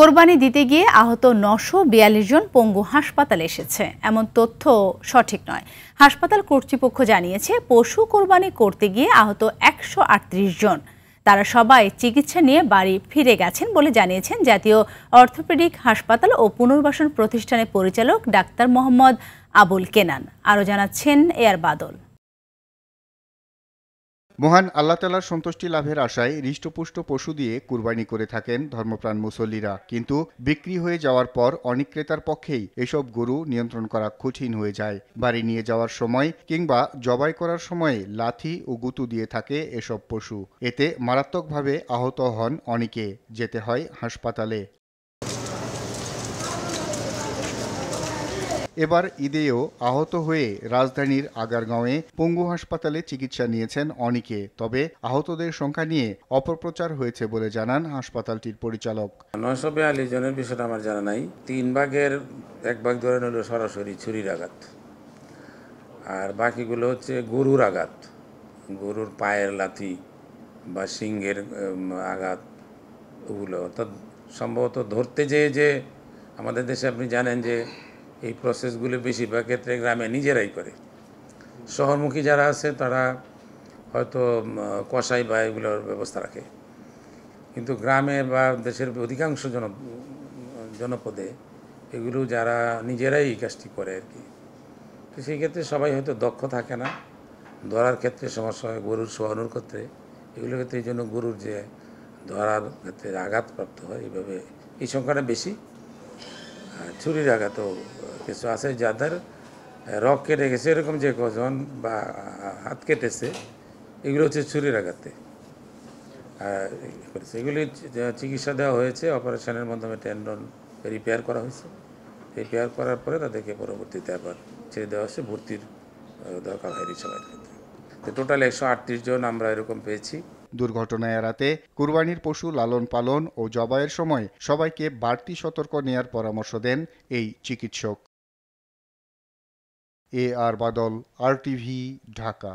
কোরবানি দিতে গিয়ে আহত ৯৪২ জন পঙ্গু হাসপাতালে এসেছে, এমন তথ্য সঠিক নয়। হাসপাতাল কর্তৃপক্ষ জানিয়েছে, পশু কোরবানি করতে গিয়ে আহত ১৩৮ জন। তারা সবাই চিকিৎসা নিয়ে বাড়ি ফিরে গেছেন বলে জানিয়েছেন জাতীয় অর্থোপেডিক হাসপাতাল ও পুনর্বাসন প্রতিষ্ঠানের পরিচালক ডাক্তার মোহাম্মদ আবুল কেনান। আরও জানাচ্ছেন এআর বাদল। মহান আল্লাহ তাআলার সন্তুষ্টি লাভের আশায় হৃষ্টপুষ্ট পশু দিয়ে কুরবানি করে থাকেন ধর্মপ্রাণ মুসল্লিরা, কিন্তু বিক্রি হয়ে যাওয়ার পর অনেক ক্রেতার পক্ষেই এসব গরু নিয়ন্ত্রণ করা কঠিন হয়ে যায়। বাড়ি নিয়ে যাওয়ার সময় কিংবা জবাই করার সময় লাথি ও গুঁতো দিয়ে থাকে এসব পশু। এতে মারাত্মকভাবে আহত হন অনেকে, যেতে হয় হাসপাতালে। এবার ঈদেও আহত হয়ে রাজধানীর আগারগাঁওয়ে পঙ্গু হাসপাতালে চিকিৎসা নিয়েছেন অনেকে। তবে আহতদের সংখ্যা নিয়ে অপপ্রচার হয়েছে বলে জানান হাসপাতালটির পরিচালক। ৯৪২ জনের বিষয়টা আমার জানা নাই। ৩ ভাগের ১ ভাগ ধরে নিল সরাসরি ছুরির আঘাত, আর বাকিগুলো হচ্ছে গরুর আঘাত, গরুর পায়ের লাথি বা শিংয়ের আঘাত। ওগুলো অর্থাৎ সম্ভবত ধরতে যে আমাদের দেশে আপনি জানেন যে এই প্রসেসগুলো বেশিরভাগ ক্ষেত্রে গ্রামে নিজেরাই করে। শহরমুখী যারা আছে তারা হয়তো কসাই বা এগুলোর ব্যবস্থা রাখে, কিন্তু গ্রামে বা দেশের অধিকাংশ জনপদে এগুলো যারা নিজেরাই এই কাজটি করে আর কি। তো সেই ক্ষেত্রে সবাই হয়তো দক্ষ থাকে না, ধরার ক্ষেত্রে সমস্যা হয়, গরুর শোয়ানোর ক্ষেত্রে, এগুলোর ক্ষেত্রে এই জন্য গরুর যে ধরার ক্ষেত্রে আঘাতপ্রাপ্ত হয়, এইভাবে এই সংখ্যাটা বেশি। ছুরির আঘাতও কিছু আছে, যাদের রক কেটে গেছে এরকম যে কজন বা হাত কেটেছে, এগুলো হচ্ছে ছুরির আঘাতে করেছে। এগুলি চিকিৎসা দেওয়া হয়েছে, অপারেশনের মাধ্যমে টেন্ডন রিপেয়ার করা হয়েছে। রিপেয়ার করার পরে তাদেরকে পরবর্তীতে আবার ছেড়ে দেওয়া হচ্ছে, ভর্তির দরকার হয়নি সবার ক্ষেত্রে। তো টোটাল ১৩৮ জন আমরা এরকম পেয়েছি। দুর্ঘটনা এড়াতে কুরবানির পশু লালন পালন ও জবাইয়ের সময় সবাইকে বাড়তি সতর্ক নেয়ার পরামর্শ দেন এই চিকিৎসক। এআর বাদল, RTV, ঢাকা।